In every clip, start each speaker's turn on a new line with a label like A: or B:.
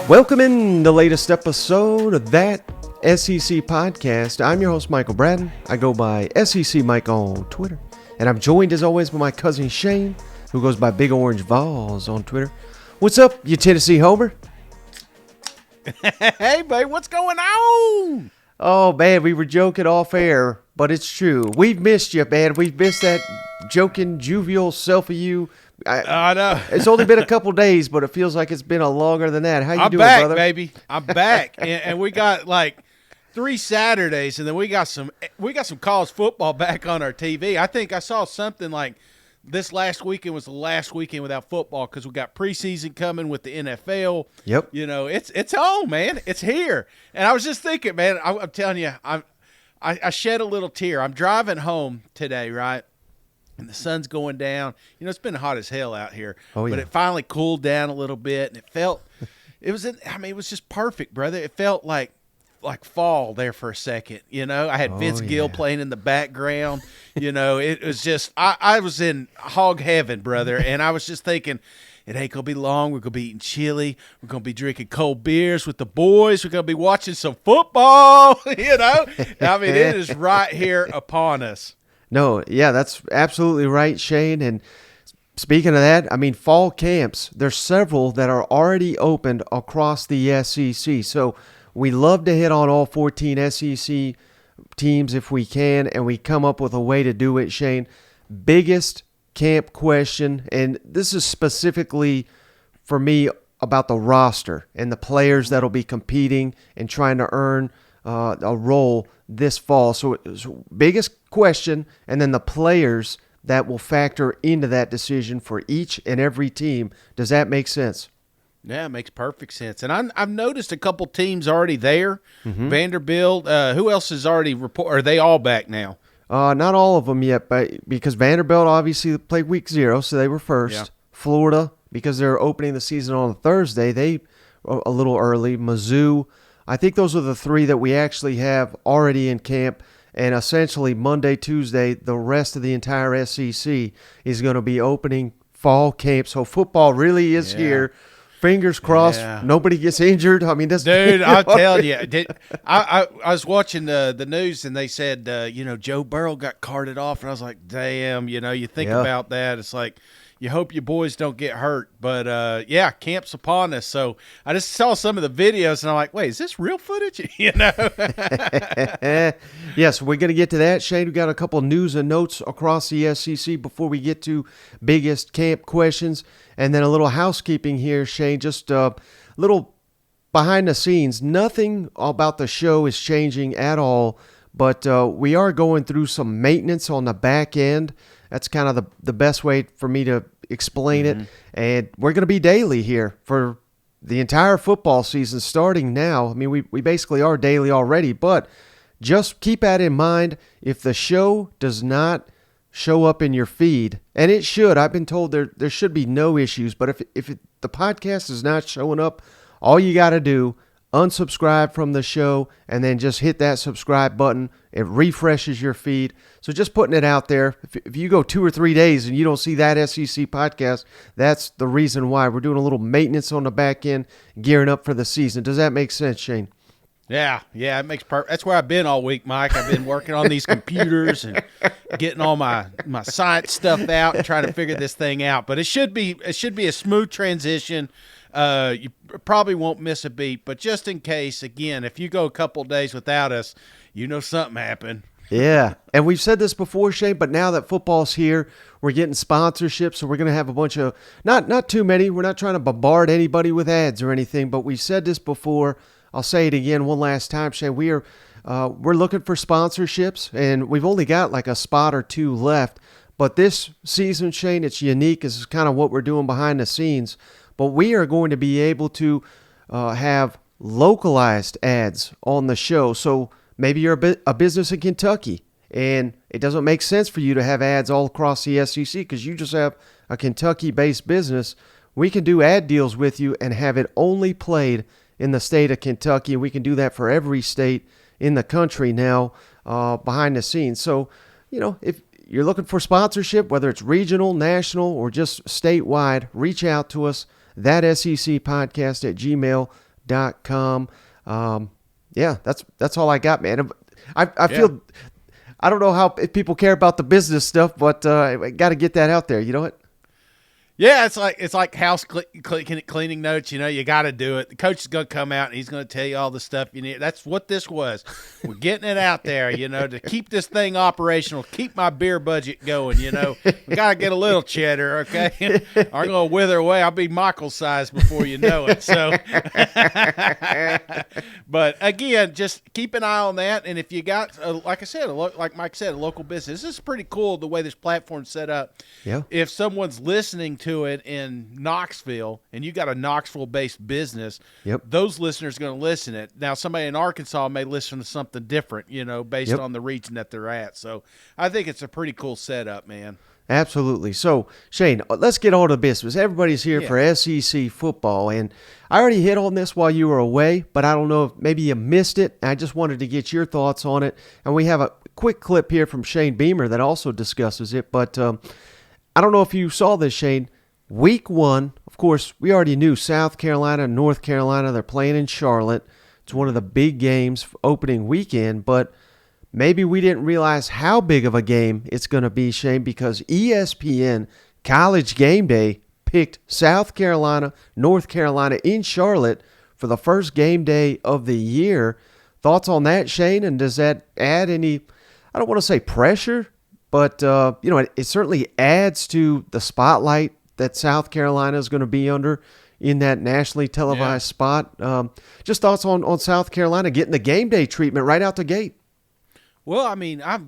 A: Welcome in the latest episode of That SEC Podcast. I'm your host, Michael Braden. I go by SEC Mike on Twitter. And I'm joined, as always, by my cousin Shane, who goes by Big Orange Vols on Twitter. What's up, you Tennessee homer?
B: Hey, babe, what's going on?
A: Oh, man, we were joking off air, but it's true. We've missed you, man. We've missed that joking, jovial self of you.
B: I know.
A: It's only been a couple days, but it feels like it's been a longer than that. How you
B: I'm
A: doing,
B: back,
A: brother?
B: baby. I'm back, and we got like 3 Saturdays, and then we got some college football back on our TV. I think I saw something like this last weekend was the last weekend without football because we got preseason coming with the NFL.
A: Yep.
B: You know, it's on, man. It's here, and I was just thinking, man. I'm telling you, I shed a little tear. I'm driving home today, right? And the sun's going down. You know, it's been hot as hell out here.
A: Oh, yeah.
B: But it finally cooled down a little bit, and it was just perfect, brother. It felt like fall there for a second. You know, I had Vince Gill playing in the background. You know, it was just I was in hog heaven, brother. And I was just thinking, it ain't gonna be long. We're gonna be eating chili. We're gonna be drinking cold beers with the boys. We're gonna be watching some football. You know, I mean, it is right here upon us.
A: No, yeah, that's absolutely right, Shane. And speaking of that, I mean, fall camps, there's several that are already opened across the SEC. So we love to hit on all 14 SEC teams if we can, and we come up with a way to do it, Shane. Biggest camp question, and this is specifically for me about the roster and the players that'll be competing and trying to earn a role this fall. So it's biggest question, and then the players that will factor into that decision for each and every team. Does that make sense?
B: Yeah, it makes perfect sense. And I've noticed a couple teams already there.
A: Mm-hmm.
B: Vanderbilt. Who else is already report? Are they all back now?
A: Not all of them yet, but because Vanderbilt obviously played week 0, so they were first.
B: Yeah.
A: Florida, because they're opening the season on a Thursday, they a little early. Mizzou. I think those are the 3 that we actually have already in camp. And essentially Monday, Tuesday, the rest of the entire SEC is going to be opening fall camp. So football really is here. Fingers crossed, nobody gets injured. I mean, this
B: dude, I'll tell you. I was watching the news, and they said, Joe Burrow got carted off, and I was like, damn, you think about that. It's like, you hope your boys don't get hurt. But, camp's upon us. So I just saw some of the videos, and I'm like, wait, is this real footage?
A: Yes, we're going to get to that, Shane. We got a couple news and notes across the SEC before we get to biggest camp questions. And then a little housekeeping here, Shane, just a little behind the scenes. Nothing about the show is changing at all, but we are going through some maintenance on the back end. That's kind of the best way for me to explain it. And we're going to be daily here for the entire football season starting now. I mean, we basically are daily already, but just keep that in mind. If the show does not show up in your feed, and it should, I've been told there should be no issues, but if the podcast is not showing up, all you got to do, unsubscribe from the show, and then just hit that subscribe button. It refreshes your feed. So just putting it out there. If you go 2 or 3 days and you don't see that SEC podcast, that's the reason why. We're doing a little maintenance on the back end, gearing up for the season. Does that make sense, Shane?
B: Yeah, it makes perfect. That's where I've been all week, Mike. I've been working on these computers and getting all my science stuff out and trying to figure this thing out. But it should be a smooth transition. You probably won't miss a beat, but just in case, again, if you go a couple days without us, something happened.
A: Yeah, and we've said this before, Shane, but now that football's here, we're getting sponsorships, so we're going to have a bunch of, not too many, we're not trying to bombard anybody with ads or anything, but we've said this before. I'll say it again one last time, Shane. We're looking for sponsorships, and we've only got like a spot or 2 left. But this season, Shane, it's unique. This is kind of what we're doing behind the scenes. But we are going to be able to have localized ads on the show. So maybe you're a business in Kentucky, and it doesn't make sense for you to have ads all across the SEC because you just have a Kentucky-based business. We can do ad deals with you and have it only played in the state of Kentucky. We can do that for every state in the country now behind the scenes. So, if you're looking for sponsorship, whether it's regional, national, or just statewide, reach out to us, thatsecpodcast@gmail.com. Yeah, that's all I got, man. I feel, I don't know how if people care about the business stuff, but I got to get that out there. You know what?
B: Yeah, it's like house cleaning notes. You got to do it. The coach is going to come out and he's going to tell you all the stuff you need. That's what this was. We're getting it out there, to keep this thing operational, keep my beer budget going. We got to get a little cheddar, okay? I'm going to wither away. I'll be Michael size before you know it. So, but again, just keep an eye on that. And if you got, like I said, like Mike said, a local business, this is pretty cool the way this platform's set up.
A: Yeah.
B: If someone's listening to it in Knoxville and you got a Knoxville-based business, those listeners are going to listen to it. Now, somebody in Arkansas may listen to something different, based on the region that they're at. So I think it's a pretty cool setup, man.
A: Absolutely. So, Shane, let's get on to business. Everybody's here for SEC football, and I already hit on this while you were away, but I don't know if maybe you missed it. I just wanted to get your thoughts on it, and we have a quick clip here from Shane Beamer that also discusses it, but I don't know if you saw this, Shane. Week 1, of course, we already knew South Carolina and North Carolina, they're playing in Charlotte. It's one of the big games for opening weekend, but maybe we didn't realize how big of a game it's going to be, Shane, because ESPN College Game Day picked South Carolina, North Carolina in Charlotte for the first game day of the year. Thoughts on that, Shane? And does that add any, I don't want to say pressure, but it certainly adds to the spotlight that South Carolina is going to be under in that nationally televised spot. Just thoughts on South Carolina getting the game day treatment right out the gate.
B: Well, I mean, I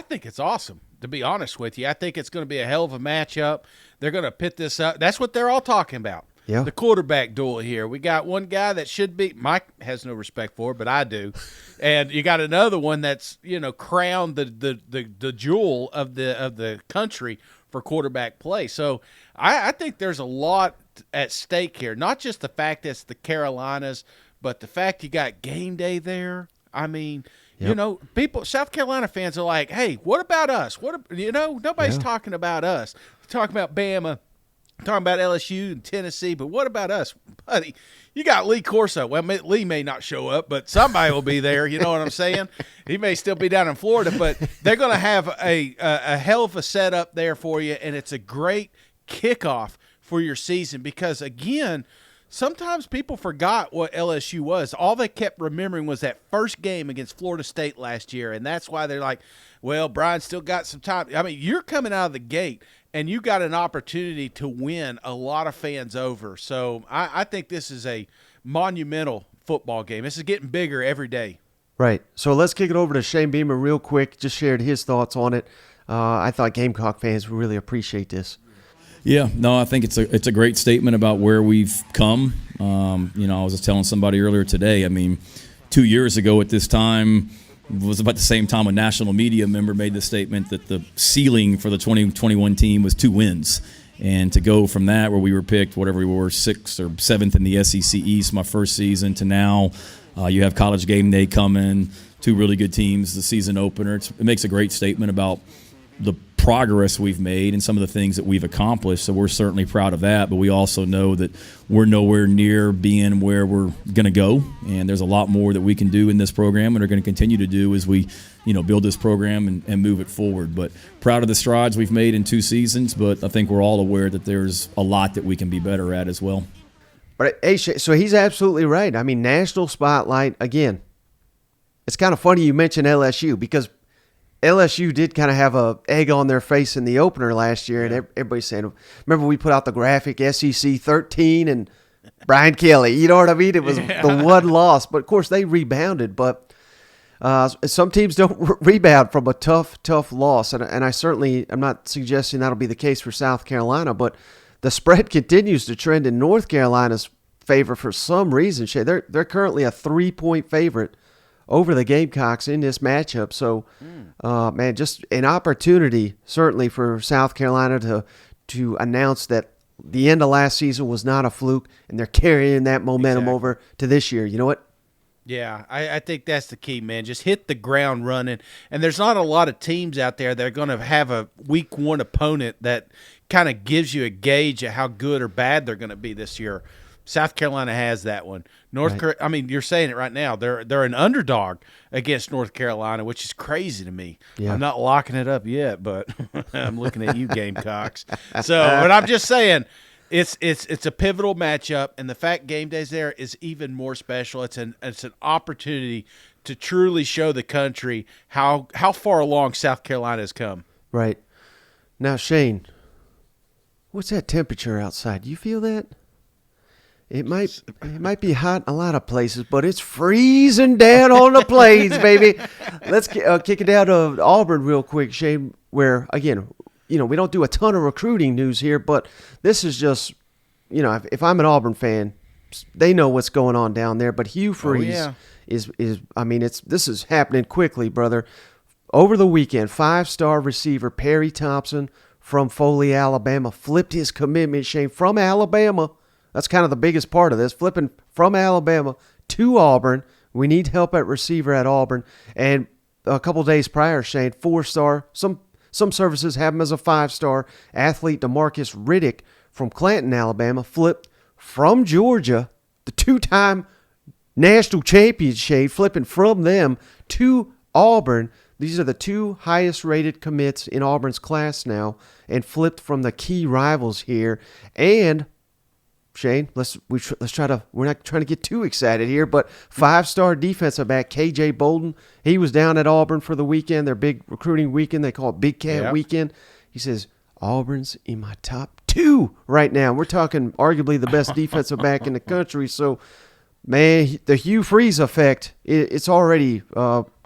B: think it's awesome, to be honest with you. I think it's going to be a hell of a matchup. They're going to pit this up. That's what they're all talking about.
A: Yeah.
B: The quarterback duel here. We got one guy that should be – Mike has no respect for it, but I do. And you got another one that's, crowned the jewel of the country for quarterback play. So I think there's a lot at stake here. Not just the fact that it's the Carolinas, but the fact you got game day there. I mean – people, South Carolina fans are like, hey, what about us? Nobody's talking about us. They're talking about Bama, talking about LSU and Tennessee, but what about us? Buddy, you got Lee Corso. Well, Lee may not show up, but somebody will be there. You know what I'm saying? He may still be down in Florida, but they're going to have a hell of a setup there for you, and it's a great kickoff for your season because, again, sometimes people forgot what LSU was. All they kept remembering was that first game against Florida State last year, and that's why they're like, well, Brian still got some time. I mean, you're coming out of the gate, and you got an opportunity to win a lot of fans over. So I think this is a monumental football game. This is getting bigger every day.
A: Right. So let's kick it over to Shane Beamer real quick. Just shared his thoughts on it. I thought Gamecock fans would really appreciate this.
C: Yeah, no, I think it's a great statement about where we've come. I was just telling somebody earlier today, I mean, 2 years ago at this time, it was about the same time a national media member made the statement that the ceiling for the 2021 team was 2 wins. And to go from that, where we were picked, whatever we were, 6th or 7th in the SEC East my first season, to now you have College Game Day coming, 2 really good teams, the season opener. It makes a great statement about the progress we've made and some of the things that we've accomplished. So we're certainly proud of that, but we also know that we're nowhere near being where we're going to go, and there's a lot more that we can do in this program and are going to continue to do as we build this program and move it forward. But proud of the strides we've made in 2 seasons, but I think we're all aware that there's a lot that we can be better at as well.
A: But hey, so he's absolutely right. I mean, national spotlight, again, it's kind of funny you mentioned LSU because LSU did kind of have a egg on their face in the opener last year, and everybody's saying, remember we put out the graphic SEC 13 and Brian Kelly, you know what I mean? It was the one loss, but of course they rebounded, but some teams don't rebound from a tough loss, and I'm not suggesting that'll be the case for South Carolina, but the spread continues to trend in North Carolina's favor for some reason. Shay, they're currently a 3-point favorite over the Gamecocks in this matchup. So, man, just an opportunity certainly for South Carolina to announce that the end of last season was not a fluke, and they're carrying that momentum over to this year. You know what?
B: Yeah, I think that's the key, man. Just hit the ground running. And there's not a lot of teams out there that are going to have a week one opponent that kind of gives you a gauge of how good or bad they're going to be this year. South Carolina has that one. I mean, you're saying it right now. They're an underdog against North Carolina, which is crazy to me. Yeah. I'm not locking it up yet, but I'm looking at you, Gamecocks. So, but I'm just saying – It's a pivotal matchup, and the fact game day's there is even more special. It's an opportunity to truly show the country how far along South Carolina has come.
A: Right. Now, Shane, what's that temperature outside? Do you feel that? It might be hot in a lot of places, but it's freezing down on the plains, baby. Let's kick it down to Auburn real quick, Shane, where, again, we don't do a ton of recruiting news here, but this is just, if I'm an Auburn fan, they know what's going on down there. But Hugh Freeze this is happening quickly, brother. Over the weekend, 5-star receiver Perry Thompson from Foley, Alabama, flipped his commitment, Shane, from Alabama. That's kind of the biggest part of this, flipping from Alabama to Auburn. We need help at receiver at Auburn. And a couple days prior, Shane, 4-star, Some services have him as a 5-star athlete. DeMarcus Riddick from Clanton, Alabama, flipped from Georgia, the 2-time national champion, Shade, flipping from them to Auburn. These are the 2 highest-rated commits in Auburn's class now, and flipped from the key rivals here. And Shane, let's try to. We're not trying to get too excited here, but 5-star defensive back KJ Bolden, he was down at Auburn for the weekend, their big recruiting weekend. They call it Big Cat Weekend. He says Auburn's in my top 2 right now. We're talking arguably the best defensive back in the country. So, man, the Hugh Freeze effect, it's already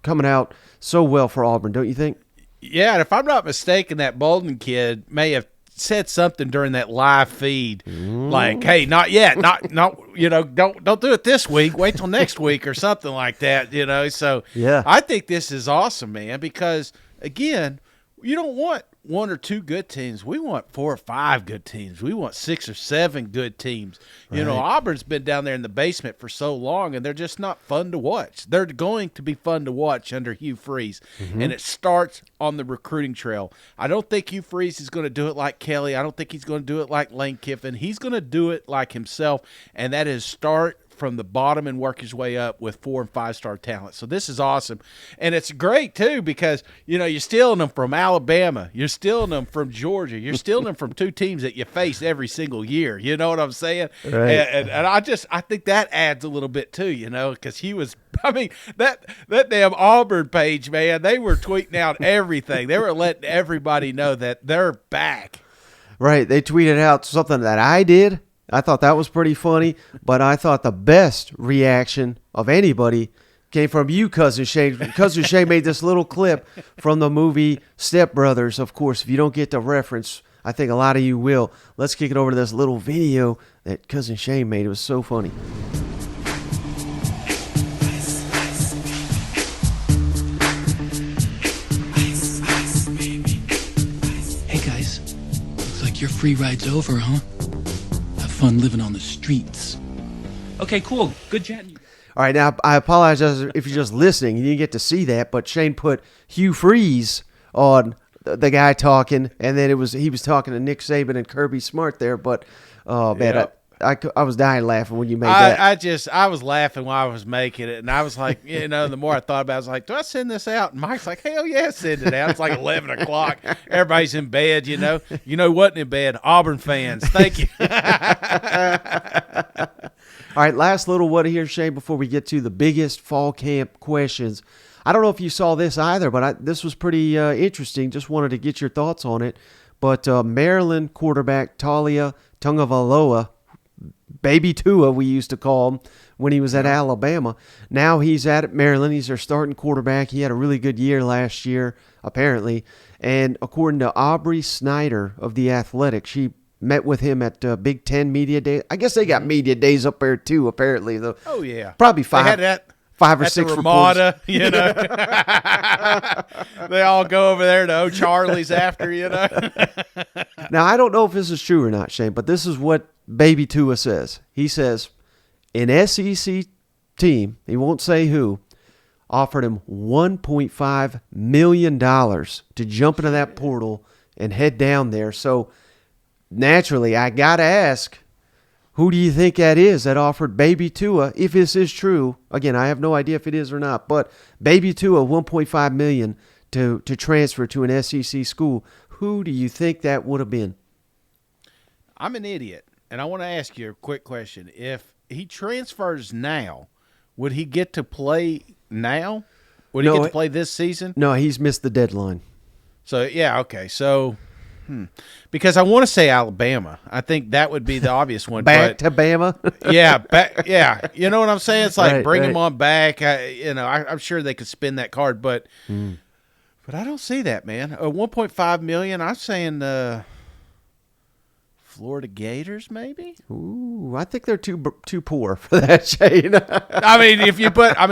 A: coming out so well for Auburn, don't you think?
B: Yeah, and if I'm not mistaken, that Bolden kid may have said something during that live feed like, hey, not yet, not don't do it this week, wait till next week or something like that, so yeah, I think this is awesome, man, because again, you don't want 1 or 2 good teams. We want 4 or 5 good teams. We want 6 or 7 good teams. Right. Auburn's been down there in the basement for so long, and they're just not fun to watch. They're going to be fun to watch under Hugh Freeze, and it starts on the recruiting trail. I don't think Hugh Freeze is going to do it like Kelly. I don't think he's going to do it like Lane Kiffin. He's going to do it like himself, and that is start from the bottom and work his way up with 4 and 5-star talent. So this is awesome. And it's great, too, because, you're stealing them from Alabama. You're stealing them from Georgia. You're stealing them from 2 teams that you face every single year. You know what I'm saying? Right. And I think that adds a little bit, too, because he was – that damn Auburn page, man, they were tweeting out everything. They were letting everybody know that they're back.
A: Right. They tweeted out something that I did. I thought that was pretty funny, but I thought the best reaction of anybody came from you, Cousin Shane. Cousin Shane made this little clip from the movie Step Brothers. Of course, if you don't get the reference, I think a lot of you will. Let's kick it over to this little video that Cousin Shane made. It was so funny.
D: Hey, guys. Looks like your free ride's over, huh? Fun living on the streets. Okay, cool. Good chatting.
A: All right, now I apologize if you're just listening. You didn't get to see that, but Shane put Hugh Freeze on the guy talking, and then he was talking to Nick Saban and Kirby Smart there. But man, yep. I was dying laughing when you made that.
B: I was laughing while I was making it, and I was like, the more I thought about it, I was like, do I send this out? And Mike's like, hell yeah, send it out. It's like 11 o'clock. Everybody's in bed, wasn't in bed? Auburn fans. Thank you.
A: All right, last little what here, Shane, before we get to the biggest fall camp questions. I don't know if you saw this either, but this was pretty interesting. Just wanted to get your thoughts on it. But Maryland quarterback Taulia Tagovailoa, Baby Tua, we used to call him when he was at Alabama. Now he's at Maryland. He's their starting quarterback. He had a really good year last year, apparently. And according to Aubrey Snyder of The Athletic, she met with him at Big Ten Media Day. I guess they got media days up there, too, apparently.
B: Oh, yeah.
A: Probably 5 or 6
B: Ramada, They all go over there to O'Charlie's after,
A: Now, I don't know if this is true or not, Shane, but this is what Baby Tua says. He says, in SEC team, he won't say who, offered him $1.5 million to jump into that portal and head down there. So naturally, I got to ask, who do you think that is that offered Baby Tua, if this is true? Again, I have no idea if it is or not, but Baby Tua, $1.5 million to transfer to an SEC school. Who do you think that would have been?
B: I'm an idiot, and I want to ask you a quick question. If he transfers now, would he get to play now? Would he get to play this season?
A: No, he's missed the deadline.
B: So, yeah, okay. So, because I want to say Alabama. I think that would be the obvious one.
A: Back to Bama?
B: Yeah. You know what I'm saying? It's like bring him on back. I'm sure they could spin that card, but I don't see that, man. $1.5 million, I'm saying Florida Gators, maybe?
A: Ooh, I think they're too poor for that, Shane.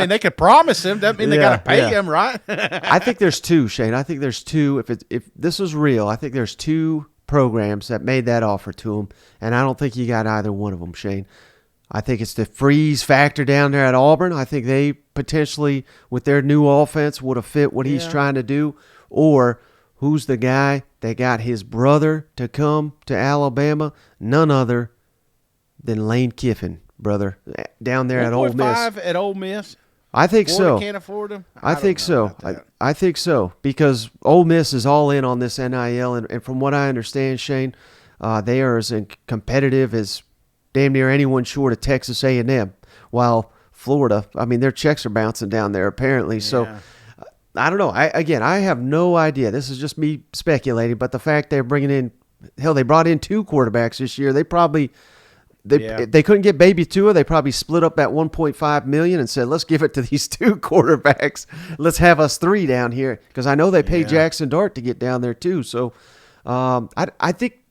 B: They could promise him. That mean they got to pay him, right?
A: I think there's two, Shane. I think there's two. If this is real, I think there's two programs that made that offer to him, and I don't think you got either one of them, Shane. I think it's the freeze factor down there at Auburn. I think they potentially, with their new offense, would have fit what he's trying to do. Or who's the guy that got his brother to come to Alabama? None other than Lane Kiffin, brother, down there at Ole Miss.
B: 1.5 at Ole Miss?
A: I think
B: Florida
A: so.
B: Can't afford him?
A: I think so. I think so, because Ole Miss is all in on this NIL, and from what I understand, Shane, they are as competitive as damn near anyone short of Texas A&M, while Florida, their checks are bouncing down there apparently. So I don't know. I have no idea. This is just me speculating, but the fact they're bringing in, they brought in two quarterbacks this year. They probably they couldn't get Baby Tua. They probably split up that $1.5 million and said, let's give it to these two quarterbacks. Let's have us three down here, because I know they paid Jackson Dart to get down there too. So I think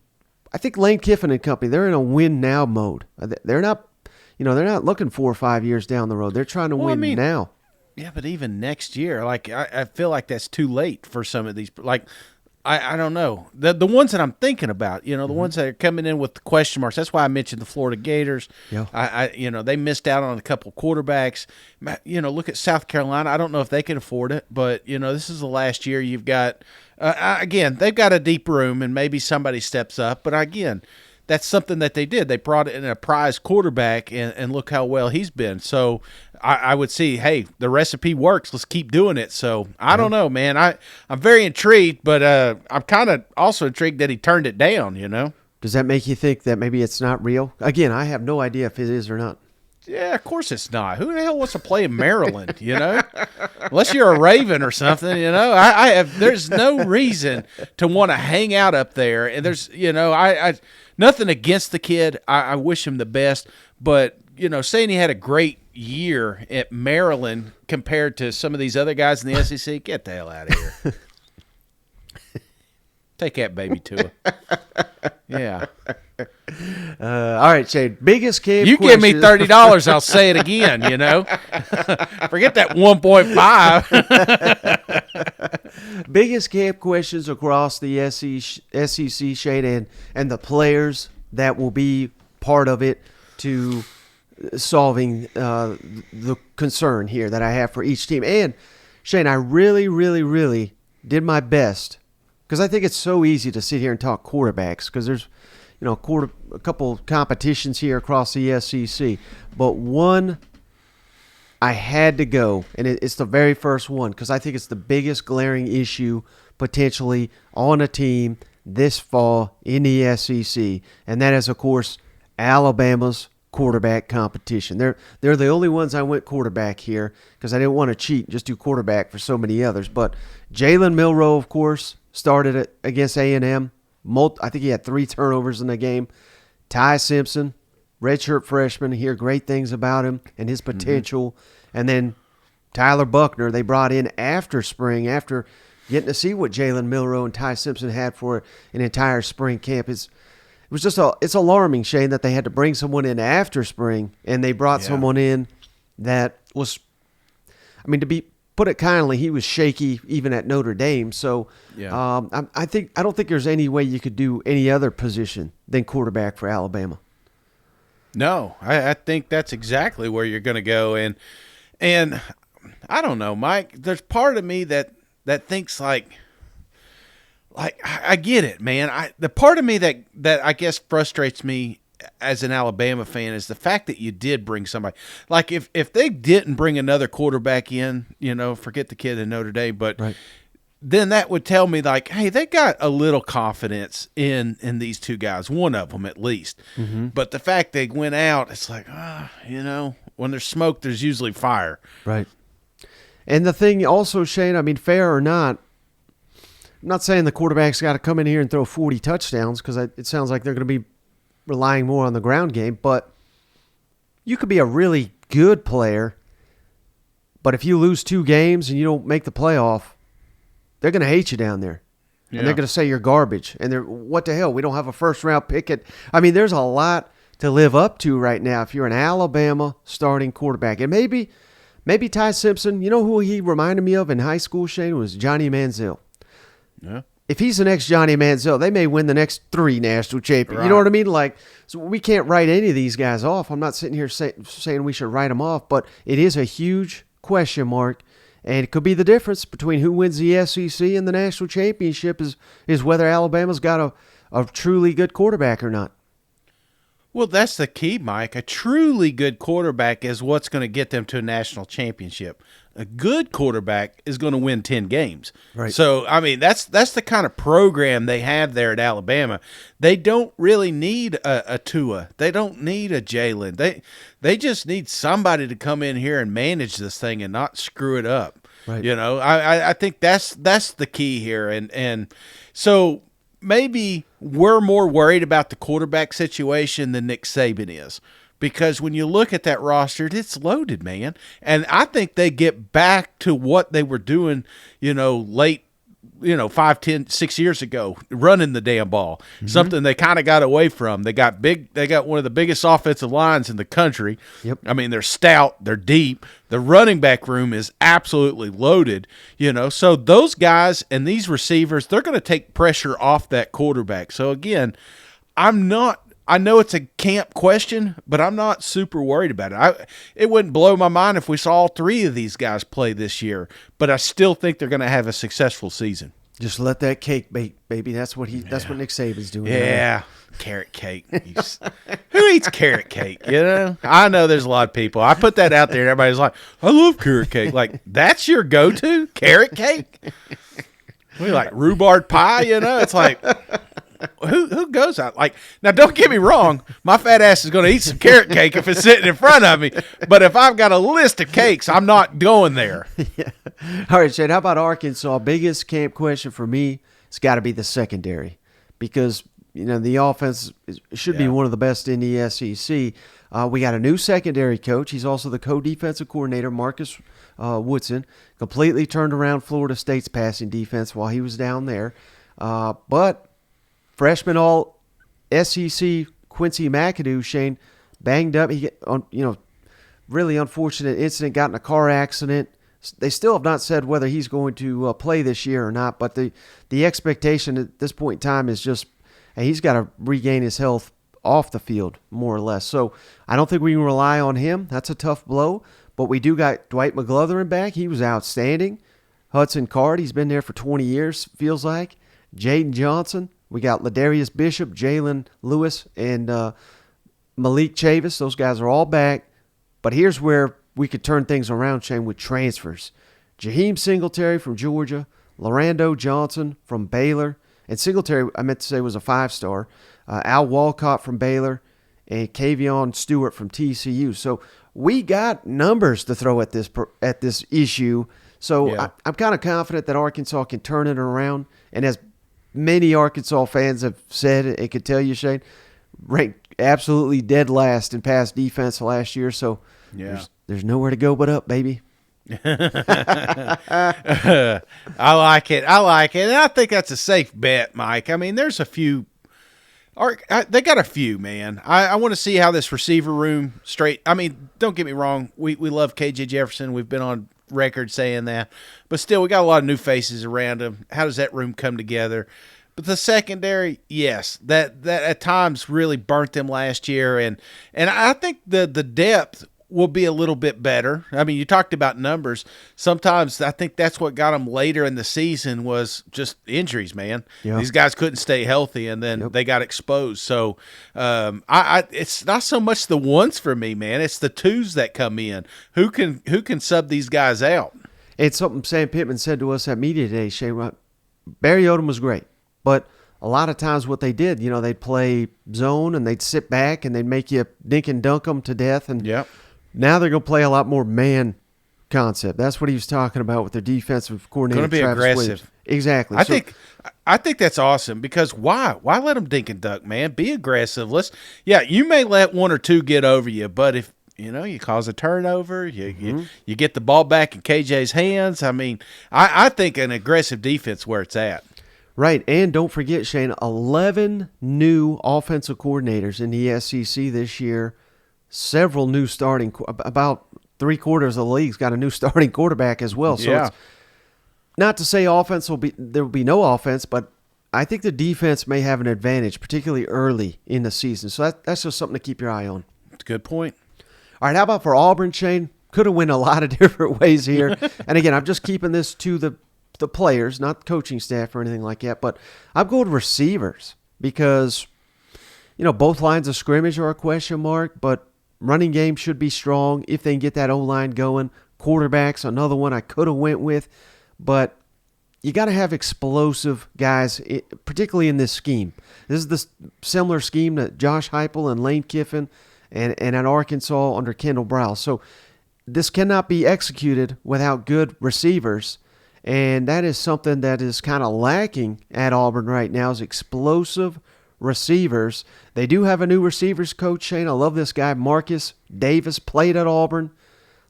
A: Lane Kiffin and company, they're in a win now mode. They're not, they're not looking 4 or 5 years down the road. They're trying to win now.
B: Yeah, but even next year, I feel like that's too late for some of these. I don't know. The ones that I'm thinking about, the ones that are coming in with the question marks. That's why I mentioned the Florida Gators.
A: Yeah.
B: They missed out on a couple quarterbacks. Look at South Carolina. I don't know if they can afford it, but this is the last year you've got. Again, they've got a deep room, and maybe somebody steps up. But again, that's something that they did. They brought in a prize quarterback, and look how well he's been. So I would see, hey, the recipe works. Let's keep doing it. So I don't know, man. I'm very intrigued, but I'm kind of also intrigued that he turned it down,
A: Does that make you think that maybe it's not real? Again, I have no idea if it is or not.
B: Yeah, of course it's not. Who the hell wants to play in Maryland, Unless you're a Raven or something, there's no reason to want to hang out up there. And there's, I nothing against the kid. I wish him the best. But, saying he had a great year at Maryland compared to some of these other guys in the SEC, get the hell out of here. Take that, Baby Tua. Yeah.
A: All right, Shane. Biggest camp
B: You give me $30, I'll say it again, Forget that 1.5.
A: Biggest camp questions across the SEC, Shane, and the players that will be part of it to solving the concern here that I have for each team. And, Shane, I really, really, really did my best, because I think it's so easy to sit here and talk quarterbacks, because there's a couple competitions here across the SEC. But one, I had to go, and it's the very first one, because I think it's the biggest glaring issue potentially on a team this fall in the SEC, and that is, of course, Alabama's quarterback competition. They're the only ones I went quarterback here, because I didn't want to cheat and just do quarterback for so many others. But Jalen Milroe, of course, started it against A&M. I think he had 3 turnovers in the game. Ty Simpson, redshirt freshman, hear great things about him and his potential. And then Tyler Buckner, they brought in after spring, after getting to see what Jalen Milroe and Ty Simpson had for an entire spring camp. It's alarming, Shane, that they had to bring someone in after spring, and they brought someone in that was, to put it kindly, he was shaky even at Notre Dame. So I don't think there's any way you could do any other position than quarterback for Alabama.
B: No, I think that's exactly where you're going to go. And I don't know, Mike, there's part of me that thinks like I get it, man. The part of me that I guess frustrates me as an Alabama fan is the fact that you did bring somebody. Like if they didn't bring another quarterback in, forget the kid in Notre Dame, but
A: Right.
B: then that would tell me like, hey, they got a little confidence in these two guys, one of them at least.
A: Mm-hmm.
B: But the fact they went out, it's like, when there's smoke, there's usually fire.
A: Right. And the thing also, Shane, I mean, fair or not, I'm not saying the quarterback's got to come in here and throw 40 touchdowns because it sounds like they're going to be relying more on the ground game, but you could be a really good player, but if you lose 2 games and you don't make the playoff, they're going to hate you down there.
B: Yeah.
A: And they're going to say you're garbage. And what the hell? We don't have a first-round pick. I mean, there's a lot to live up to right now if you're an Alabama starting quarterback. And maybe Ty Simpson, you know who he reminded me of in high school, Shane, was Johnny Manziel.
B: Yeah.
A: If he's the next Johnny Manziel, they may win the next 3 national champions.
B: Right.
A: You know what I mean? Like, so we can't write any of these guys off. I'm not sitting here saying we should write them off, but it is a huge question mark, and it could be the difference between who wins the SEC and the national championship is whether Alabama's got a truly good quarterback or not.
B: Well, that's the key, Mike. A truly good quarterback is what's going to get them to a national championship. A good quarterback is going to win 10 games.
A: Right.
B: So, I mean, that's the kind of program they have there at Alabama. They don't really need a Tua. They don't need a Jalen. They just need somebody to come in here and manage this thing and not screw it up.
A: Right.
B: I think that's the key here. And so maybe we're more worried about the quarterback situation than Nick Saban is. Because when you look at that roster, it's loaded, man. And I think they get back to what they were doing, late, 5, 10, 6 years ago, running the damn ball. Mm-hmm. Something they kind of got away from. They got one of the biggest offensive lines in the country.
A: Yep.
B: I mean, they're stout, they're deep. The running back room is absolutely loaded, So those guys and these receivers, they're going to take pressure off that quarterback. So again, I know it's a camp question, but I'm not super worried about it. It wouldn't blow my mind if we saw all 3 of these guys play this year, but I still think they're going to have a successful season.
A: Just let that cake bake, baby. That's what That's what Nick Saban's doing.
B: Yeah, carrot cake. Who eats carrot cake? I know there's a lot of people. I put that out there, and everybody's like, "I love carrot cake." Like, that's your go-to carrot cake? We like rhubarb pie. It's like. Who goes out? Like, now don't get me wrong, my fat ass is going to eat some carrot cake if it's sitting in front of me, but if I've got a list of cakes, I'm not going there.
A: Yeah. All right, Shane, how about Arkansas? Biggest camp question for me, it's got to be the secondary because, the offense should be one of the best in the SEC. We got a new secondary coach. He's also the co-defensive coordinator, Marcus Woodson. Completely turned around Florida State's passing defense while he was down there. But freshman all SEC Quincy McAdoo, Shane, banged up. He really unfortunate incident, got in a car accident. They still have not said whether he's going to play this year or not, but the expectation at this point in time is just he's got to regain his health off the field, more or less. So I don't think we can rely on him. That's a tough blow, but we do got Dwight McGlothern back. He was outstanding. Hudson Card, he's been there for 20 years, feels like. Jaden Johnson. We got Ladarius Bishop, Jalen Lewis, and Malik Chavis. Those guys are all back. But here's where we could turn things around, Shane, with transfers. Jaheim Singletary from Georgia, Lorando Johnson from Baylor, and Singletary, I meant to say, was a 5-star. Al Walcott from Baylor, and Kavion Stewart from TCU. So we got numbers to throw at this issue. So
B: Yeah.
A: I'm kind of confident that Arkansas can turn it around. And as many Arkansas fans have said, and could tell you, Shane, ranked absolutely dead last in pass defense last year. So there's nowhere to go but up, baby.
B: I like it. And I think that's a safe bet, Mike. I mean, there's a few. They got a few, man. I want to see how this receiver room straight. I mean, don't get me wrong. We love KJ Jefferson. We've been on record saying that. But still, we got a lot of new faces around him. How does that room come together? But the secondary, yes, that at times really burnt them last year, and I think the depth will be a little bit better. I mean, you talked about numbers. Sometimes I think that's what got them later in the season was just injuries, man.
A: Yeah.
B: These guys couldn't stay healthy, and then they got exposed. So it's not so much the ones for me, man. It's the twos that come in. Who can sub these guys out?
A: It's something Sam Pittman said to us at Media Day, Shane. Barry Odom was great, but a lot of times what they did, they'd play zone and they'd sit back and they'd make you dink and dunk them to death. And now they're going to play a lot more man concept. That's what he was talking about with their defensive coordinator.
B: Going to be
A: Travis
B: aggressive.
A: Williams. Exactly.
B: I think that's awesome because why let them dink and dunk, man? Be aggressive. You may let one or two get over you, but if you cause a turnover, you get the ball back in KJ's hands. I mean, I think an aggressive defense where it's at.
A: Right, and don't forget, Shane, 11 new offensive coordinators in the SEC this year. Several new starting, about 3/4 of the league's got a new starting quarterback as well. So it's not to say there will be no offense, but I think the defense may have an advantage, particularly early in the season. So that's just something to keep your eye on.
B: That's a good point.
A: All right, how about for Auburn, Shane? Could have went a lot of different ways here. And again, I'm just keeping this to the players, not coaching staff or anything like that. But I'm going receivers because, both lines of scrimmage are a question mark, but running game should be strong if they can get that O-line going. Quarterback's another one I could have went with, but you got to have explosive guys, particularly in this scheme. This is the similar scheme that Josh Heupel and Lane Kiffin and at Arkansas under Kendall Browse. So this cannot be executed without good receivers, and that is something that is kind of lacking at Auburn right now is explosive receivers. They do have a new receivers coach, Shane. I love this guy, Marcus Davis, played at Auburn.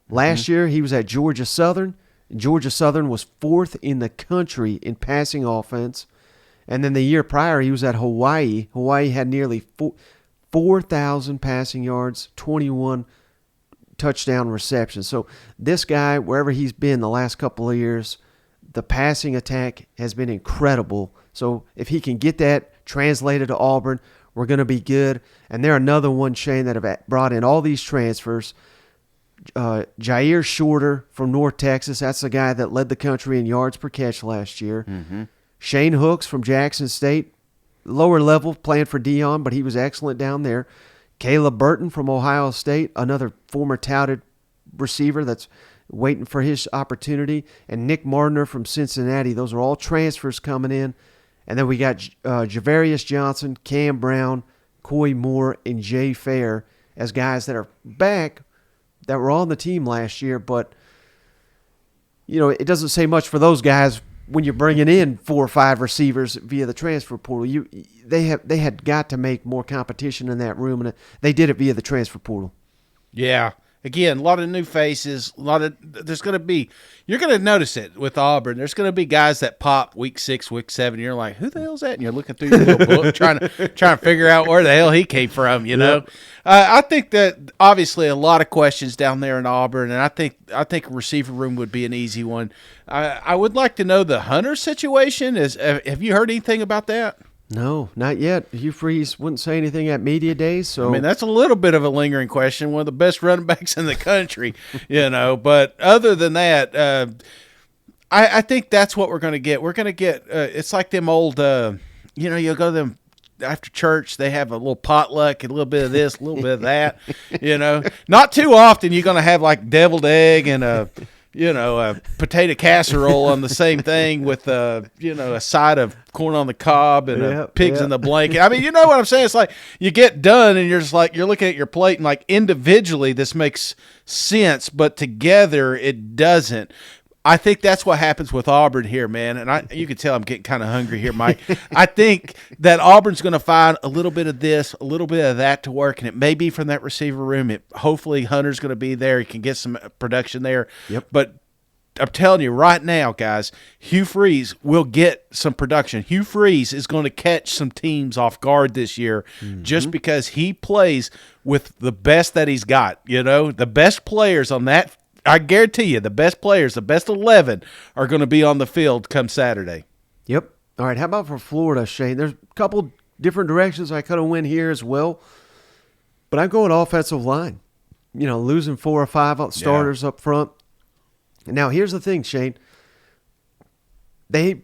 A: Last year he was at Georgia Southern. Georgia Southern was 4th in the country in passing offense. And then the year prior he was at Hawaii. Hawaii had nearly 4,000 passing yards, 21 touchdown receptions. So this guy, wherever he's been the last couple of years, the passing attack has been incredible. So if he can get that translated to Auburn, we're going to be good. And they're another one, Shane, that have brought in all these transfers. Jair Shorter from North Texas, that's the guy that led the country in yards per catch last year. Mm-hmm. Shane Hooks from Jackson State, lower level, playing for Dion, but he was excellent down there. Caleb Burton from Ohio State, another former touted receiver that's waiting for his opportunity. And Nick Martiner from Cincinnati. Those are all transfers coming in. And then we got Javarius Johnson, Cam Brown, Coy Moore, and Jay Fair as guys that are back that were on the team last year. But, it doesn't say much for those guys when you're bringing in 4 or 5 receivers via the transfer portal. They had got to make more competition in that room, and they did it via the transfer portal.
B: Yeah. Again, a lot of new faces. You're going to notice it with Auburn. There's going to be guys that pop week 6, week 7. You're like, who the hell's that? And you're looking through your little book, trying to figure out where the hell he came from.
A: Yep.
B: I think that obviously a lot of questions down there in Auburn, and I think a receiver room would be an easy one. I would like to know the Hunter situation. Have you heard anything about that?
A: No, not yet. Hugh Freeze wouldn't say anything at media days. So
B: I mean, that's a little bit of a lingering question. One of the best running backs in the country, But other than that, I think that's what we're going to get. We're going to get. It's like them old. You'll go to them after church. They have a little potluck, and a little bit of this, a little bit of that. Not too often you're going to have like deviled egg and a potato casserole on the same thing with a side of corn on the cob and pigs in the blanket. I mean, you know what I'm saying? It's like you get done and you're just like, you're looking at your plate and like individually this makes sense, but together it doesn't. I think that's what happens with Auburn here, man. And you can tell I'm getting kind of hungry here, Mike. I think that Auburn's going to find a little bit of this, a little bit of that to work, and it may be from that receiver room. Hopefully Hunter's going to be there. He can get some production there.
A: Yep.
B: But I'm telling you right now, guys, Hugh Freeze will get some production. Hugh Freeze is going to catch some teams off guard this year just because he plays with the best that he's got. The best players on that. I guarantee you the best players, the best 11 are going to be on the field come Saturday.
A: Yep. All right, how about for Florida, Shane? There's a couple different directions I could have went here as well, but I'm going offensive line. Losing 4 or 5 starters up front. Now, here's the thing, Shane. They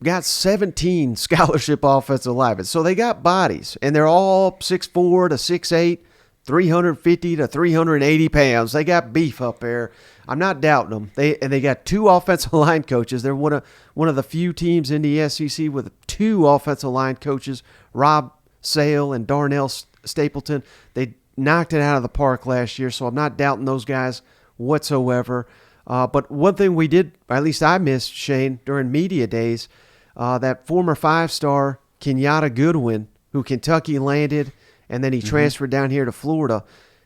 A: got 17 scholarship offensive linemen, so they got bodies, and they're all 6'4" to 6'8", 350 to 380 pounds. They got beef up there. I'm not doubting them. They got 2 offensive line coaches. They're one of the few teams in the SEC with 2 offensive line coaches, Rob Sale and Darnell Stapleton. They knocked it out of the park last year, so I'm not doubting those guys whatsoever. But one thing we did, or at least I missed, Shane, during media days, that former 5-star Kenyatta Goodwin, who Kentucky landed, and then he transferred down here to Florida.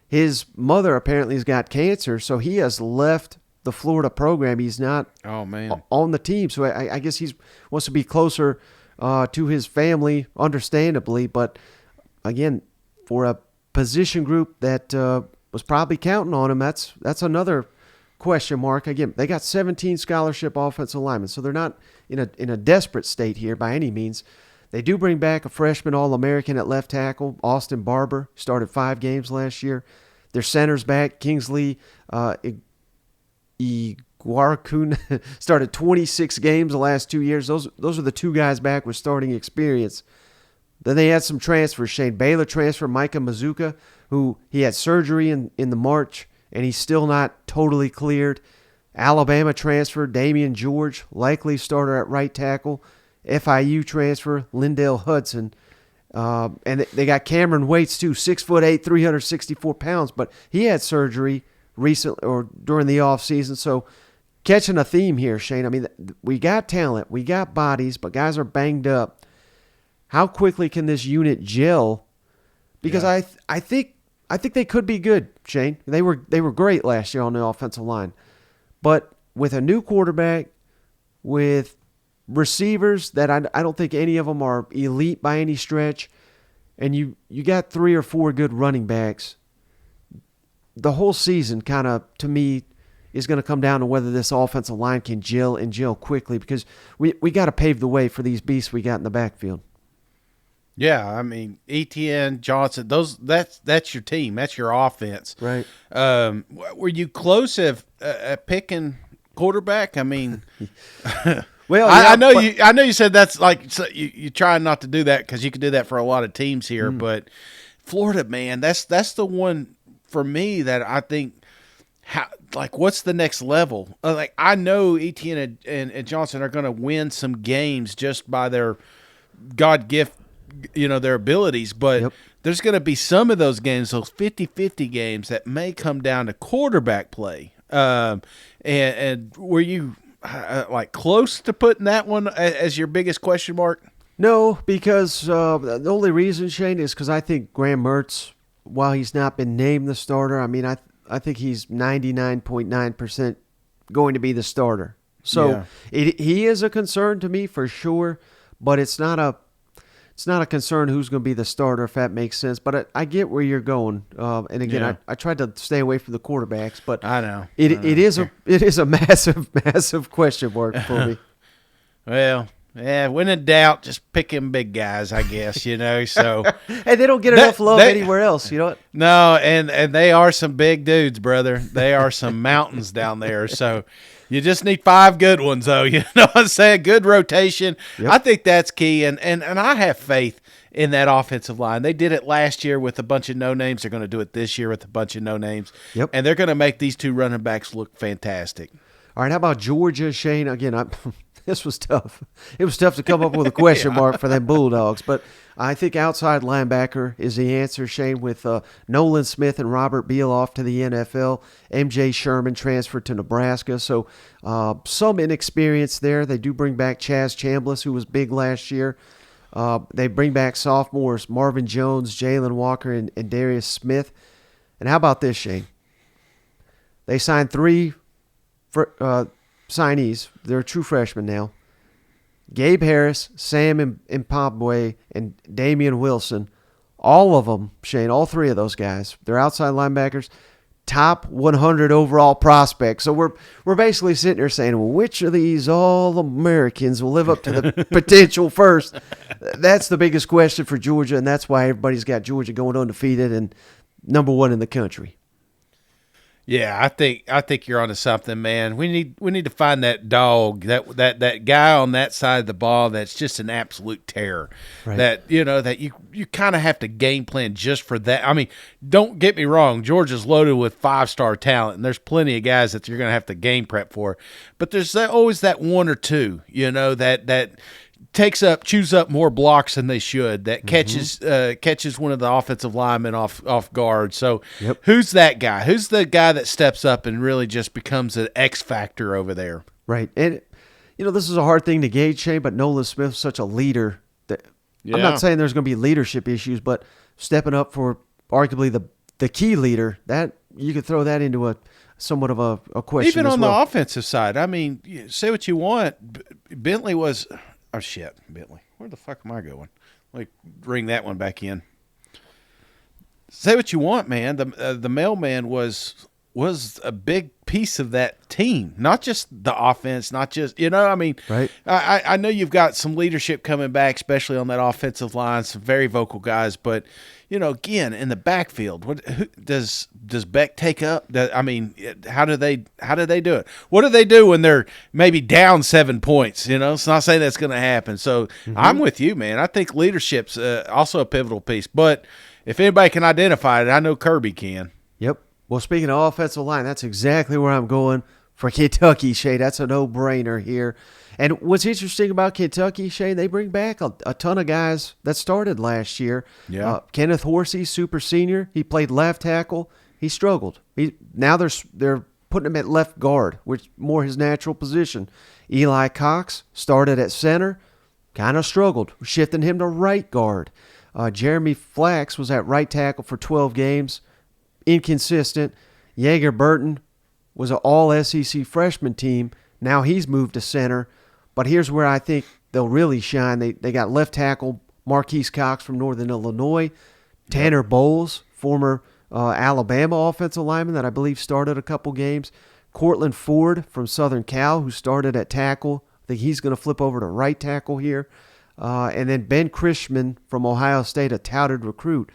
A: His mother apparently has got cancer, so he has left the Florida program. He's not on the team, so I guess he wants to be closer to his family, understandably. But, again, for a position group that was probably counting on him, that's another question mark. Again, they got 17 scholarship offensive linemen, so they're not in a desperate state here by any means. They do bring back a freshman All-American at left tackle, Austin Barber, started 5 games last year. Their center's back, Kingsley Iguarkun, started 26 games the last 2 years. Those are the 2 guys back with starting experience. Then they had some transfers. Shane Baylor transfer, Micah Mazuka, who he had surgery in the March, and he's still not totally cleared. Alabama transfer, Damian George, likely starter at right tackle. FIU transfer, Lindell Hudson. And they got Cameron Waits, too, 6'8", 364 pounds, but he had surgery recently or during the offseason. So catching a theme here, Shane. I mean, we got talent, we got bodies, but guys are banged up. How quickly can this unit gel? Because I think they could be good, Shane. They were great last year on the offensive line. But with a new quarterback, with receivers that I don't think any of them are elite by any stretch, and you got 3 or 4 good running backs, the whole season kind of, to me, is going to come down to whether this offensive line can gel quickly, because we got to pave the way for these beasts we got in the backfield.
B: Yeah, I mean, Etienne, Johnson, that's your team. That's your offense.
A: Right.
B: Were you close at picking quarterback? I mean,
A: well,
B: I know you said that's like you trying not to do that because you could do that for a lot of teams here, but Florida, man, that's the one for me that I think what's the next level? I know Etienne and Johnson are going to win some games just by their God gift, their abilities, but there's going to be some of those games, those 50-50 games, that may come down to quarterback play. And were you close to putting that one as your biggest question mark?
A: No, because the only reason, Shane, is because I think Graham Mertz, while he's not been named the starter, I mean, I think he's 99.9% going to be the starter. So he is a concern to me for sure, but it's not a concern who's going to be the starter, if that makes sense. But I get where you're going. And again, I tried to stay away from the quarterbacks, but
B: I know
A: it is a massive question mark for me.
B: Well, yeah, when in doubt, just pick them big guys, I guess. So
A: hey, they don't get enough love anywhere else. You know what?
B: No, and they are some big dudes, brother. They are some mountains down there. So. You just need 5 good ones, though. You know what I'm saying? Good rotation. Yep. I think that's key, and I have faith in that offensive line. They did it last year with a bunch of no-names. They're going to do it this year with a bunch of no-names.
A: Yep.
B: And they're going to make these 2 running backs look fantastic.
A: All right, how about Georgia, Shane? Again, this was tough. It was tough to come up with a question mark for them Bulldogs, but I think outside linebacker is the answer, Shane, with Nolan Smith and Robert Beal off to the NFL. MJ Sherman transferred to Nebraska, so some inexperience there. They do bring back Chaz Chambliss, who was big last year. They bring back sophomores Marvin Jones, Jalen Walker, and Darius Smith. And how about this, Shane? They signed 3 signees. They're true freshmen now. Gabe Harris, Sam Impabwe, and Damian Wilson. All of them, Shane, all 3 of those guys, they're outside linebackers. top 100 overall prospects. So we're basically sitting there saying, well, which of these All-Americans will live up to the potential first? That's the biggest question for Georgia, and that's why everybody's got Georgia going undefeated and number one in the country.
B: Yeah, I think you're onto something, man. We need to find that dog, that guy on that side of the ball that's just an absolute terror.
A: Right.
B: That that you kind of have to game plan just for that. I mean, don't get me wrong, Georgia's loaded with 5-star talent, and there's plenty of guys that you're going to have to game prep for. But there's always that one or two, that chews up more blocks than they should, that catches one of the offensive linemen off guard. So Who's that guy? Who's the guy that steps up and really just becomes an X factor over there?
A: Right. And, this is a hard thing to gauge, Shane, but Nolan Smith's such a leader. I'm not saying there's going to be leadership issues, but stepping up for arguably the key leader, that you could throw that into a somewhat of a question
B: Even
A: as
B: on
A: well.
B: the offensive side. I mean, say what you want. Bentley was – oh, shit, Bentley. Where the fuck am I going? Let me bring that one back in. Say what you want, man. The mailman was a big piece of that team, not just the offense, not just
A: Right.
B: I know you've got some leadership coming back, especially on that offensive line, some very vocal guys, but again, in the backfield, who does Beck take up? How do they do it? What do they do when they're maybe down 7 points? It's not saying that's going to happen. So I'm with you, man. I think leadership's also a pivotal piece, but if anybody can identify it, I know Kirby can.
A: Yep. Well, speaking of offensive line, that's exactly where I'm going for Kentucky, Shay. That's a no-brainer here. And what's interesting about Kentucky, Shay, they bring back a ton of guys that started last year.
B: Yeah.
A: Kenneth Horsey, super senior. He played left tackle. He struggled. Now they're putting him at left guard, which more his natural position. Eli Cox started at center, kind of struggled, shifting him to right guard. Jeremy Flax was at right tackle for 12 games, inconsistent. Yeager Burton was an all-SEC freshman team. Now he's moved to center. But here's where I think they'll really shine. They got left tackle Marquise Cox from Northern Illinois, Tanner Bowles, former Alabama offensive lineman that I believe started a couple games, Cortland Ford from Southern Cal, who started at tackle. I think he's going to flip over to right tackle here. And then Ben Chrisman from Ohio State, a touted recruit.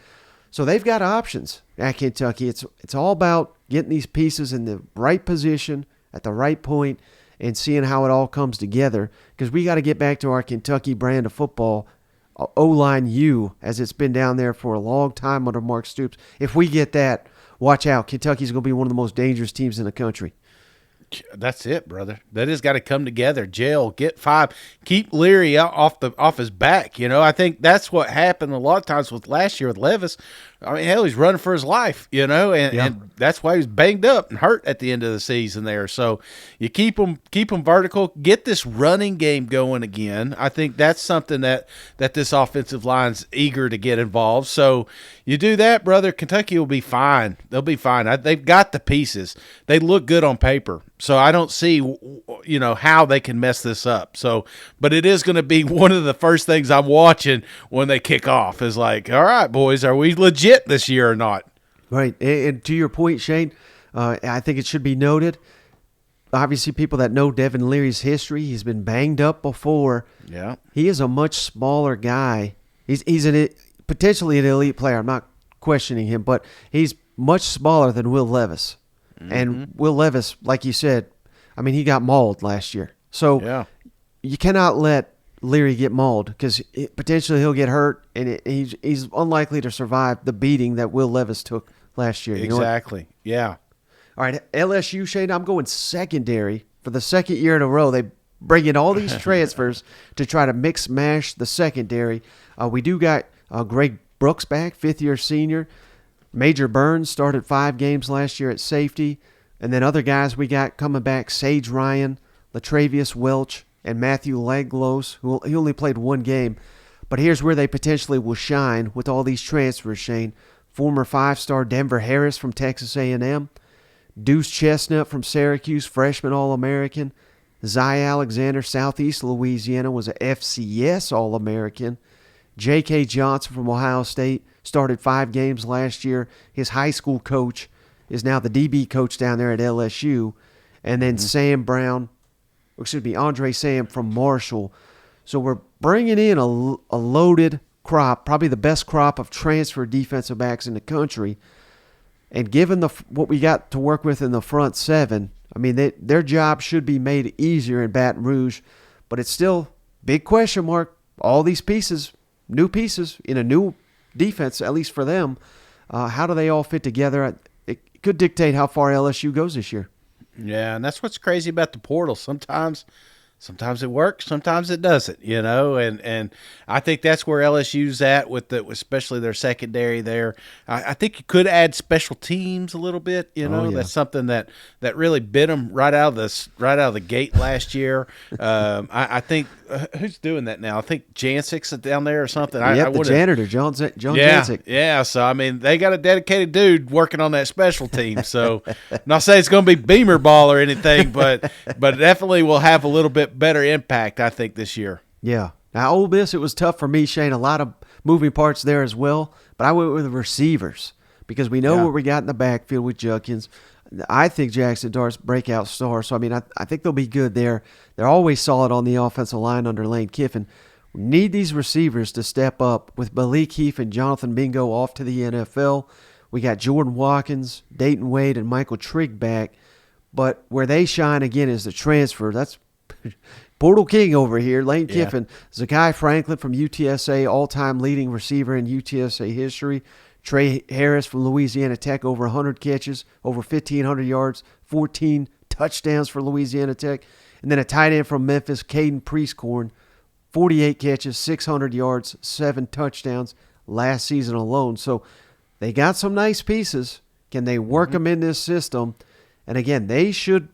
A: So they've got options at Kentucky. It's all about getting these pieces in the right position at the right point and seeing how it all comes together, because we got to get back to our Kentucky brand of football, O-line U, as it's been down there for a long time under Mark Stoops. If we get that, watch out. Kentucky's going to be one of the most dangerous teams in the country.
B: That's it, brother. That has got to come together. Jail, get 5, keep Leary off his back. I think that's what happened a lot of times with last year with Levis. I mean, hell, he's running for his life, and that's why he was banged up and hurt at the end of the season there. So you keep him vertical, get this running game going again. I think that's something that this offensive line's eager to get involved. So you do that, brother, Kentucky will be fine. They'll be fine. They've got the pieces. They look good on paper. So I don't see, how they can mess this up. So, but it is going to be one of the first things I'm watching when they kick off is like, all right, boys, are we legit this year or not?
A: Right. And to your point, Shane, I think it should be noted, obviously people that know Devin Leary's history, he's been banged up before.
B: Yeah.
A: He is a much smaller guy. He's potentially an elite player. I'm not questioning him, but he's much smaller than Will Levis. Mm-hmm. And Will Levis, like you said, I mean, he got mauled last year. So you cannot let Leary get mauled because potentially he'll get hurt, and he's unlikely to survive the beating that Will Levis took last year.
B: Exactly. Yeah.
A: All right, LSU, Shane, I'm going secondary for the second year in a row. They bring in all these transfers to try to mix-mash the secondary. We do got Greg Brooks back, fifth-year senior. Major Burns started 5 games last year at safety. And then other guys we got coming back, Sage Ryan, Latravius Welch, and Matthew Langlos, he only played 1 game. But here's where they potentially will shine with all these transfers, Shane. Former 5-star Denver Harris from Texas A&M. Deuce Chestnut from Syracuse, freshman All-American. Zy Alexander, Southeast Louisiana, was a FCS All-American. J.K. Johnson from Ohio State started 5 games last year. His high school coach is now the DB coach down there at LSU, and then Andre Sam from Marshall. So we're bringing in a loaded crop, probably the best crop of transfer defensive backs in the country. And given what we got to work with in the front seven, I mean, their job should be made easier in Baton Rouge, but it's still big question mark. All these pieces, new pieces in a new defense, at least for them, how do they all fit together? It could dictate how far LSU goes this year.
B: Yeah, and that's what's crazy about the portal. Sometimes it works, sometimes it doesn't, and I think that's where LSU's at with especially their secondary there. I think you could add special teams a little bit, That's something that really bit them right out of the gate last year. I think who's doing that now? I think Jancic's down there or something.
A: The janitor, John Jancic.
B: Yeah, so I mean they got a dedicated dude working on that special team. So I'm not saying it's going to be Beamer ball or anything, but definitely will have a little bit better impact, I think, this year.
A: Yeah. Now, Ole Miss, it was tough for me, Shane. A lot of moving parts there as well. But I went with the receivers because we know what we got in the backfield with Judkins. I think Jackson Dart's breakout star. So, I mean, I think they'll be good there. They're always solid on the offensive line under Lane Kiffin. We need these receivers to step up with Malik Heath and Jonathan Mingo off to the NFL. We got Jordan Watkins, Dayton Wade, and Michael Trigg back. But where they shine again is the transfer. That's Portal King over here, Lane Kiffin. Zakai Franklin from UTSA, all-time leading receiver in UTSA history. Trey Harris from Louisiana Tech, over 100 catches, over 1,500 yards, 14 touchdowns for Louisiana Tech. And then a tight end from Memphis, Caden Priestcorn, 48 catches, 600 yards, 7 touchdowns last season alone. So they got some nice pieces. Can they work them in this system? And again, they should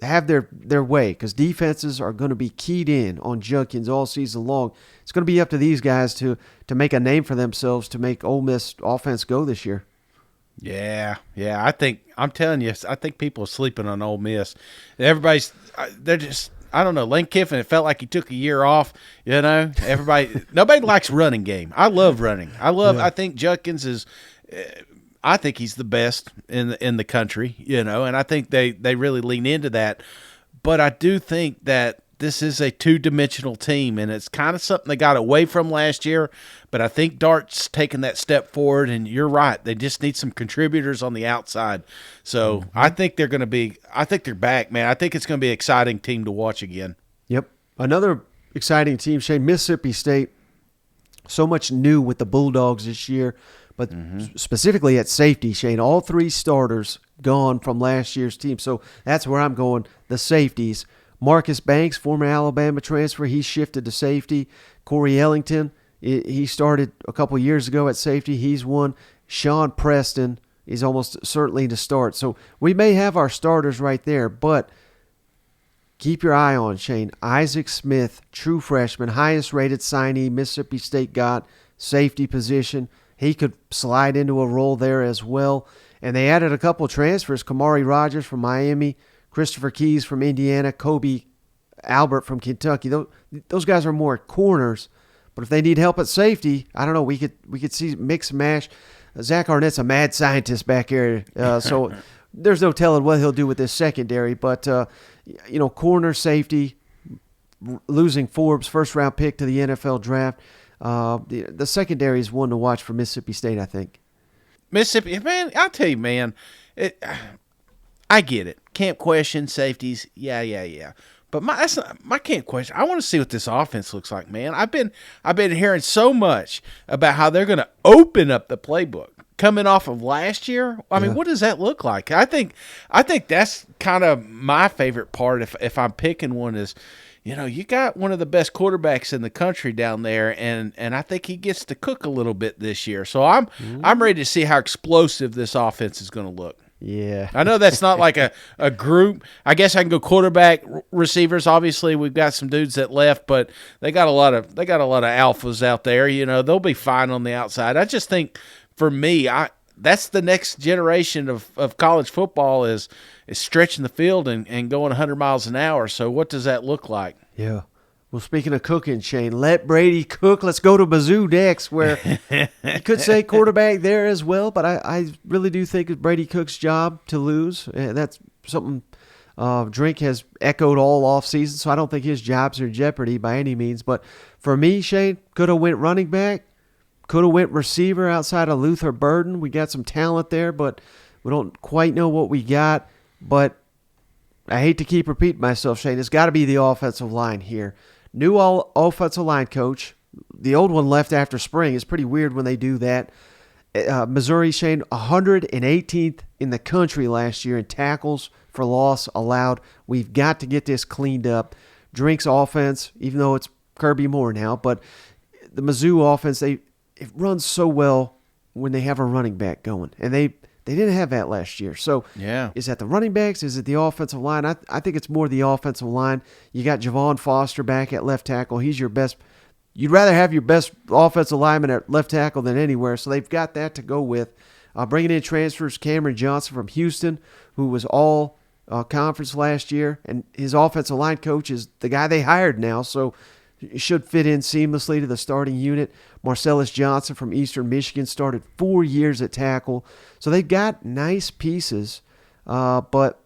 A: have their way because defenses are going to be keyed in on Judkins all season long. It's going to be up to these guys to make a name for themselves to make Ole Miss offense go this year.
B: Yeah. I'm telling you, I think people are sleeping on Ole Miss. They're just, I don't know, Lane Kiffin, it felt like he took a year off, nobody likes running game. I love running. I think Judkins is I think he's the best in the country, and I think they really lean into that. But I do think that this is a two-dimensional team, and it's kind of something they got away from last year. But I think Dart's taken that step forward, and you're right. They just need some contributors on the outside. So I think they're going to be – I think they're back, man. I think it's going to be an exciting team to watch again.
A: Yep. Another exciting team, Shane, Mississippi State. So much new with the Bulldogs this year. But specifically at safety, Shane, all 3 starters gone from last year's team. So that's where I'm going, the safeties. Marcus Banks, former Alabama transfer, he shifted to safety. Corey Ellington, he started a couple years ago at safety. He's one. Sean Preston is almost certainly to start. So we may have our starters right there, but keep your eye on, Shane. Isaac Smith, true freshman, highest rated signee Mississippi State got, safety position. He could slide into a role there as well. And they added a couple of transfers. Kamari Rogers from Miami, Christopher Keys from Indiana, Kobe Albert from Kentucky. Those guys are more corners. But if they need help at safety, I don't know. We could see mix and mash. Zach Arnett's a mad scientist back here. So there's no telling what he'll do with this secondary. But, corner safety, losing Forbes, first-round pick to the NFL draft. The secondary is one to watch for Mississippi State, I think.
B: Mississippi, man, I'll tell you, man, I get it. Camp question, safeties, yeah. But that's not my camp question. I want to see what this offense looks like, man. I've been hearing so much about how they're going to open up the playbook coming off of last year. I mean, what does that look like? I think that's kind of my favorite part. If I'm picking one is, you got one of the best quarterbacks in the country down there, and I think he gets to cook a little bit this year. So I'm ready to see how explosive this offense is going to look.
A: Yeah.
B: I know that's not like a group. I guess I can go quarterback, receivers. Obviously, we've got some dudes that left, but they got a lot of alphas out there. They'll be fine on the outside. I just think for me, that's the next generation of college football is stretching the field and going 100 miles an hour. So what does that look like?
A: Yeah. Well, speaking of cooking, Shane, let Brady cook. Let's go to Mizzou next, where you could say quarterback there as well, but I really do think it's Brady Cook's job to lose. That's something Drink has echoed all offseason, so I don't think his job's in jeopardy by any means. But for me, Shane, could have went running back, could have went receiver outside of Luther Burden. We got some talent there, but we don't quite know what we got. But I hate to keep repeating myself, Shane. It's got to be the offensive line here. New offensive line coach. The old one left after spring. It's pretty weird when they do that. Missouri, Shane, 118th in the country last year in tackles for loss allowed. We've got to get this cleaned up. Drink's offense, even though it's Kirby Moore now, but the Mizzou offense, it runs so well when they have a running back going. And they didn't have that last year. So is that the running backs? Is it the offensive line? I think it's more the offensive line. You got Javon Foster back at left tackle. He's your best. You'd rather have your best offensive lineman at left tackle than anywhere. So they've got that to go with. Bringing in transfers, Cameron Johnson from Houston, who was all conference last year. And his offensive line coach is the guy they hired now. So it should fit in seamlessly to the starting unit. Marcellus Johnson from Eastern Michigan started 4 years at tackle. So they've got nice pieces, but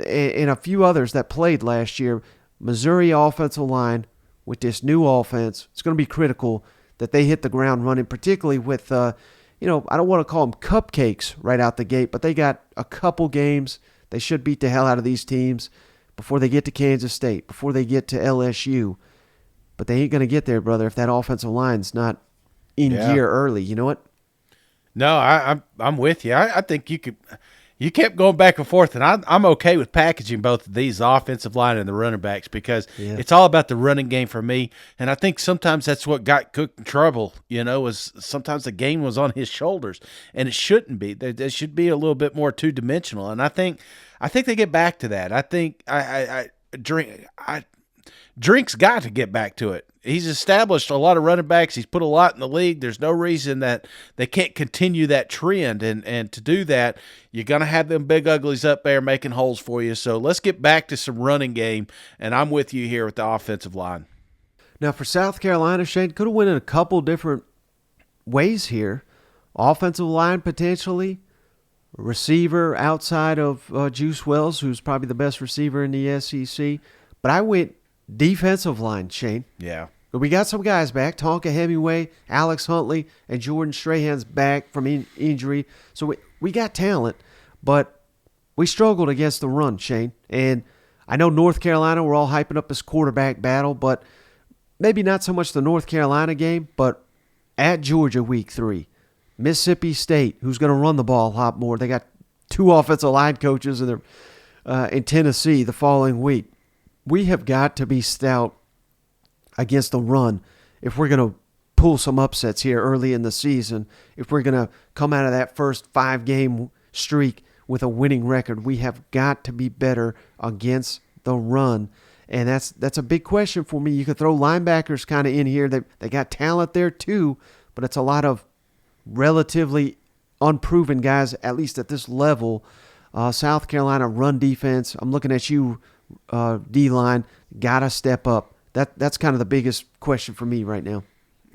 A: and a few others that played last year. Missouri offensive line with this new offense, it's going to be critical that they hit the ground running, particularly with, I don't want to call them cupcakes right out the gate, but they got a couple games. They should beat the hell out of these teams before they get to Kansas State, before they get to LSU. But they ain't going to get there, brother, if that offensive line's not in gear early. You know what?
B: No, I'm with you. I think you could. You kept going back and forth, and I'm okay with packaging both of these, the offensive line and the running backs, because it's all about the running game for me. And I think sometimes that's what got Cook in trouble, was sometimes the game was on his shoulders, and it shouldn't be. There should be a little bit more two-dimensional, and I think they get back to that. I think Drink's got to get back to it. He's established a lot of running backs. He's put a lot in the league. There's no reason that they can't continue that trend. And to do that, you're going to have them big uglies up there making holes for you. So let's get back to some running game, and I'm with you here with the offensive line.
A: Now, for South Carolina, Shane, could have went in a couple different ways here. Offensive line, potentially. Receiver outside of Juice Wells, who's probably the best receiver in the SEC. But I went defensive line, Shane.
B: Yeah.
A: We got some guys back. Tonka Hemingway, Alex Huntley, and Jordan Strahan's back from injury. So we got talent, but we struggled against the run, Shane. And I know North Carolina, we're all hyping up this quarterback battle, but maybe not so much the North Carolina game, but at Georgia week 3. Mississippi State, who's going to run the ball a lot more. They got 2 offensive line coaches in Tennessee the following week. We have got to be stout against the run if we're going to pull some upsets here early in the season. If we're going to come out of that first 5-game streak with a winning record, we have got to be better against the run. And that's a big question for me. You could throw linebackers kind of in here. They got talent there too, but it's a lot of relatively unproven guys, at least at this level. South Carolina run defense, I'm looking at you, D-line, got to step up. That's kind of the biggest question for me right now.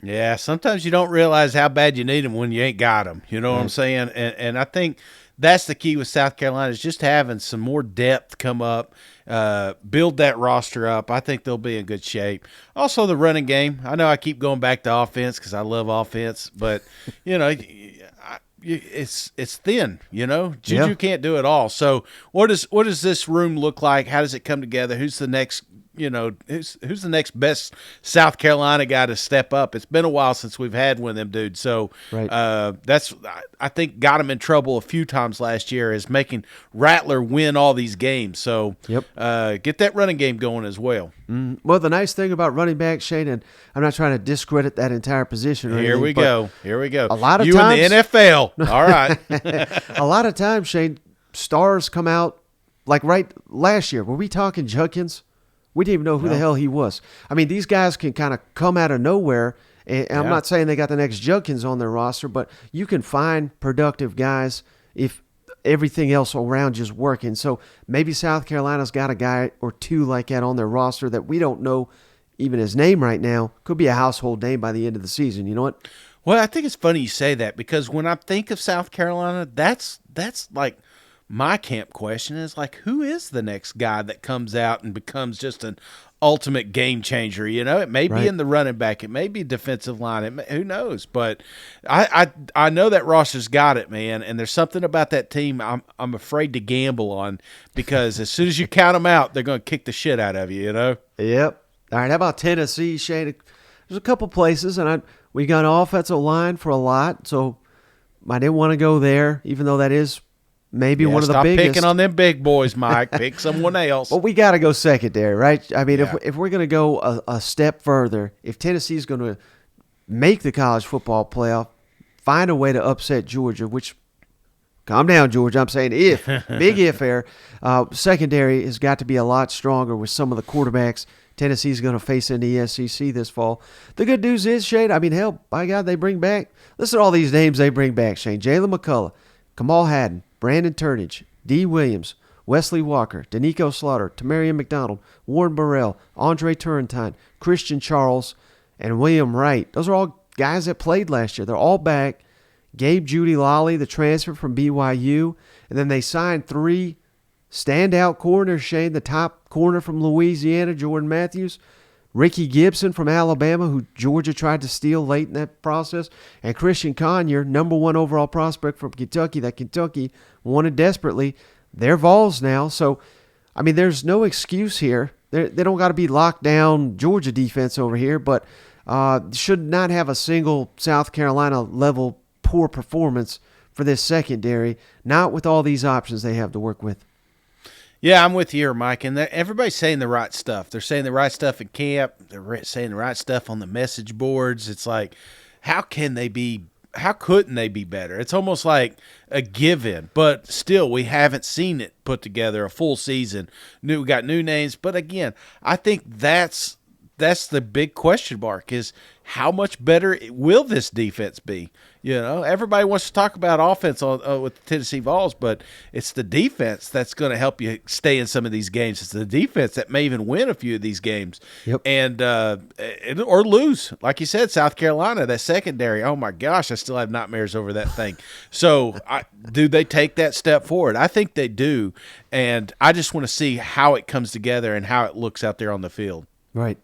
B: Yeah, sometimes you don't realize how bad you need them when you ain't got them. You know what I'm saying? And I think that's the key with South Carolina, is just having some more depth come up, build that roster up. I think they'll be in good shape. Also, the running game. I know I keep going back to offense because I love offense, but, it's thin, Juju can't do it all. So what does this room look like? How does it come together? Who's the next, who's the next best South Carolina guy to step up? It's been a while since we've had one of them dudes. So that's, I think, got him in trouble a few times last year, is making Rattler win all these games. So get that running game going as well.
A: Well, the nice thing about running back, Shane, and I'm not trying to discredit that entire position.
B: Here we go.
A: A lot of times,
B: in the NFL. All right.
A: A lot of times, Shane, stars come out like right last year. Were we talking Judkins? We didn't even know who the hell he was. I mean, these guys can kind of come out of nowhere. And I'm not saying they got the next Judkins on their roster, but you can find productive guys if everything else around you is working. So maybe South Carolina's got a guy or two like that on their roster that we don't know even his name right now, could be a household name by the end of the season. You know what?
B: Well, I think it's funny you say that because when I think of South Carolina, that's like my camp question is like, who is the next guy that comes out and becomes just an ultimate game changer? You know, it may be in the running back, it may be defensive line, who knows? But I know that roster's got it, man. And there's something about that team I'm afraid to gamble on because as soon as you count them out, they're going to kick the shit out of you. You know?
A: Yep. All right. How about Tennessee, Shane? There's a couple places, and we got an offensive line for a lot, so I didn't want to go there, even though that is maybe one of the biggest.
B: Stop picking on them big boys, Mike. Pick someone else.
A: Well, we got to go secondary, right? I mean, if we're going to go a step further, if Tennessee's going to make the college football playoff, find a way to upset Georgia, which – calm down, Georgia. I'm saying if. Big if there. Secondary has got to be a lot stronger with some of the quarterbacks Tennessee's going to face in the SEC this fall. The good news is, Shane, I mean, hell, by God, they bring back – listen to all these names they bring back, Shane. Jalen McCullough, Kamal Haddon, Brandon Turnage, D. Williams, Wesley Walker, Danico Slaughter, Tamarian McDonald, Warren Burrell, Andre Turrentine, Christian Charles, and William Wright. Those are all guys that played last year. They're all back. Gabe Judy Lolly, the transfer from BYU. And then they signed 3 standout corners, Shane, the top corner from Louisiana, Jordan Matthews, Ricky Gibson from Alabama, who Georgia tried to steal late in that process, and Christian Conyer, number 1 overall prospect from Kentucky, that Kentucky wanted desperately. They're Vols now, so, I mean, there's no excuse here. They don't got to be locked down Georgia defense over here, but should not have a single South Carolina-level poor performance for this secondary, not with all these options they have to work with.
B: Yeah, I'm with you here, Mike. And everybody's saying the right stuff. They're saying the right stuff in camp. They're saying the right stuff on the message boards. It's like, how couldn't they be better? It's almost like a given, but still we haven't seen it put together a full season. We got new names, but again, I think that's the big question mark is how much better will this defense be? You know, everybody wants to talk about offense with the Tennessee Vols, but it's the defense that's going to help you stay in some of these games. It's the defense that may even win a few of these games, and or lose. Like you said, South Carolina, that secondary. Oh my gosh, I still have nightmares over that thing. So, do they take that step forward? I think they do, and I just want to see how it comes together and how it looks out there on the field.
A: Right.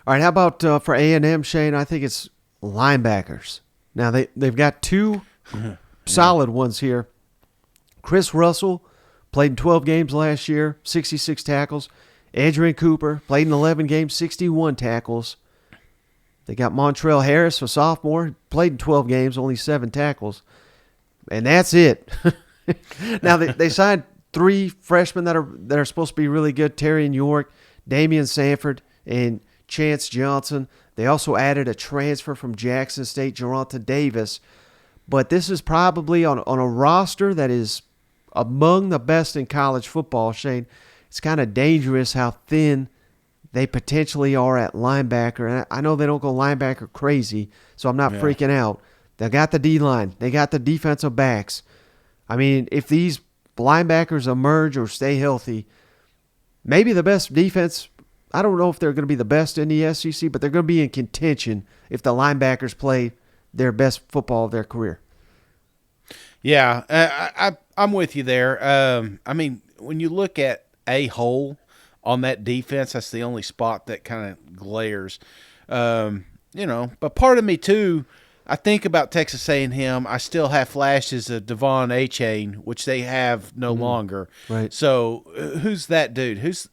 A: All right, how about for A&M, Shane? I think it's linebackers. Now, they've got 2 solid ones here. Chris Russell played in 12 games last year, 66 tackles. Adrian Cooper played in 11 games, 61 tackles. They got Montrell Harris, a sophomore, played in 12 games, only 7 tackles. And that's it. Now, they signed 3 freshmen that are supposed to be really good, Terry York, Damian Sanford, and Chance Johnson. They also added a transfer from Jackson State, Geronta Davis. But this is probably on a roster that is among the best in college football, Shane. It's kind of dangerous how thin they potentially are at linebacker. And I know they don't go linebacker crazy, so I'm not freaking out. They got the D-line. They got the defensive backs. I mean, if these linebackers emerge or stay healthy, maybe the best defense – I don't know if they're going to be the best in the SEC, but they're going to be in contention if the linebackers play their best football of their career.
B: Yeah, I'm with you there. I mean, when you look at a hole on that defense, that's the only spot that kind of glares. But part of me too, I think about Texas A&M. I still have flashes of Devon Achane, which they have no longer.
A: Right.
B: So who's that dude? Who's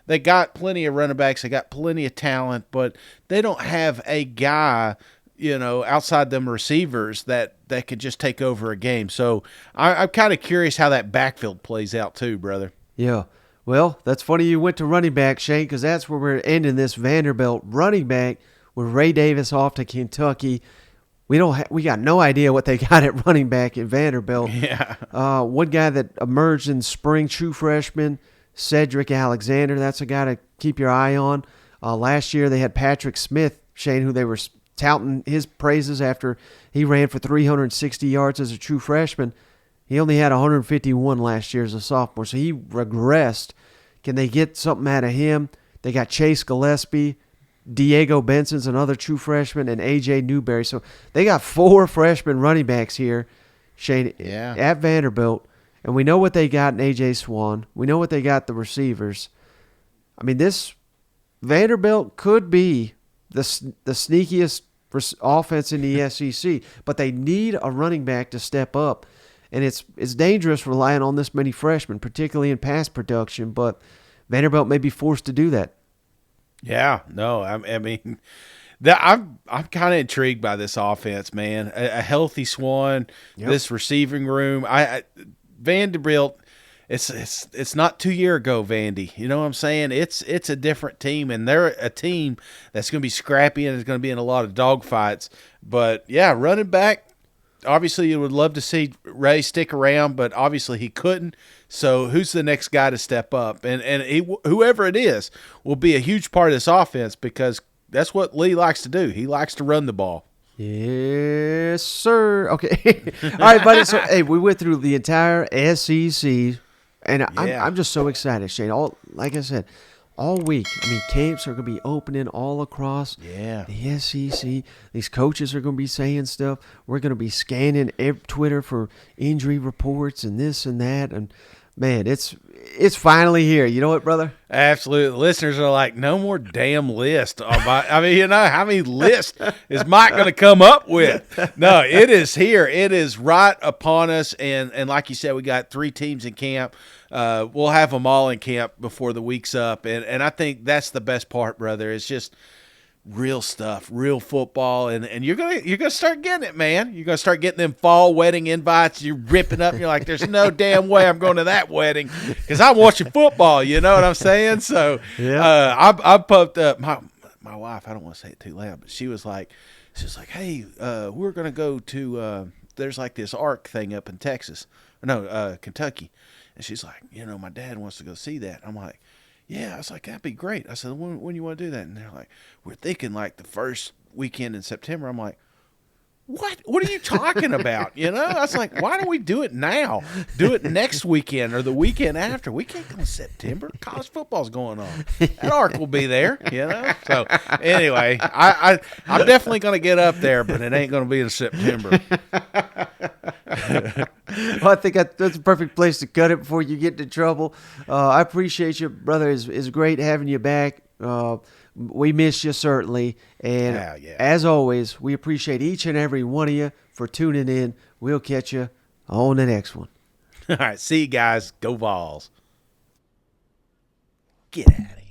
B: they got plenty of running backs. They got plenty of talent, but they don't have a guy, outside them receivers that could just take over a game. So I'm kind of curious how that backfield plays out too, brother.
A: Yeah. Well, that's funny you went to running back, Shane, because that's where we're ending this Vanderbilt running back with Ray Davis off to Kentucky. We got no idea what they got at running back in Vanderbilt.
B: Yeah.
A: One guy that emerged in spring, true freshman, Cedric Alexander. That's a guy to keep your eye on. Last year they had Patrick Smith, Shane, who they were touting his praises after he ran for 360 yards as a true freshman. He only had 151 last year as a sophomore, so he regressed. Can they get something out of him? They got Chase Gillespie, Diego Benson's another true freshman, and A.J. Newberry. So they got 4 freshman running backs here, Shane, at Vanderbilt. And we know what they got in A.J. Swan. We know what they got the receivers. I mean, this Vanderbilt could be the sneakiest offense in the SEC, but they need a running back to step up. And it's dangerous relying on this many freshmen, particularly in pass production, but Vanderbilt may be forced to do that.
B: Yeah, no, I mean, I'm kind of intrigued by this offense, man. A healthy Swan, this receiving room. Vanderbilt, it's not 2 years ago, Vandy. You know what I'm saying? It's a different team, and they're a team that's going to be scrappy and is going to be in a lot of dogfights. But yeah, running back. Obviously, you would love to see Ray stick around, but obviously he couldn't. So who's the next guy to step up? And whoever it is will be a huge part of this offense because that's what Lee likes to do. He likes to run the ball.
A: Yes, sir. Okay. All right, buddy. So, hey, we went through the entire SEC, and I'm just so excited, Shane. Like I said, all week. I mean, camps are going to be opening all across the SEC. These coaches are going to be saying stuff. We're going to be scanning Twitter for injury reports and this and that. And, man, it's finally here. You know what, brother?
B: Absolutely. Listeners are like, no more damn list. I mean, you know, how many lists is Mike going to come up with? No, it is here. It is right upon us. And like you said, we got 3 teams in camp. We'll have them all in camp before the week's up. And I think that's the best part, brother. It's just real stuff, real football. And you're gonna start getting it, man. You're going to start getting them fall wedding invites. You're ripping up. And you're like, there's no damn way I'm going to that wedding because I'm watching football. You know what I'm saying? So I pumped up. My wife, I don't want to say it too loud, but she was like, hey, we're going to go to there's like this ARC thing up in Kentucky. And she's like, you know, my dad wants to go see that. I'm like, yeah. I was like, that'd be great. I said, when you want to do that? And they're like, we're thinking like the first weekend in September. I'm like, what? What are you talking about? You know, I was like, why don't we do it now? Do it next weekend or the weekend after. We can't go in September. College football's going on. That ARC will be there, you know? So, anyway, I'm definitely going to get up there, but it ain't going to be in September.
A: Well, I think that's a perfect place to cut it before you get into trouble. I appreciate you, brother. It's great having you back. We miss you, certainly. And as always, we appreciate each and every one of you for tuning in. We'll catch you on the next one.
B: All right. See you guys. Go Vols. Get out of here.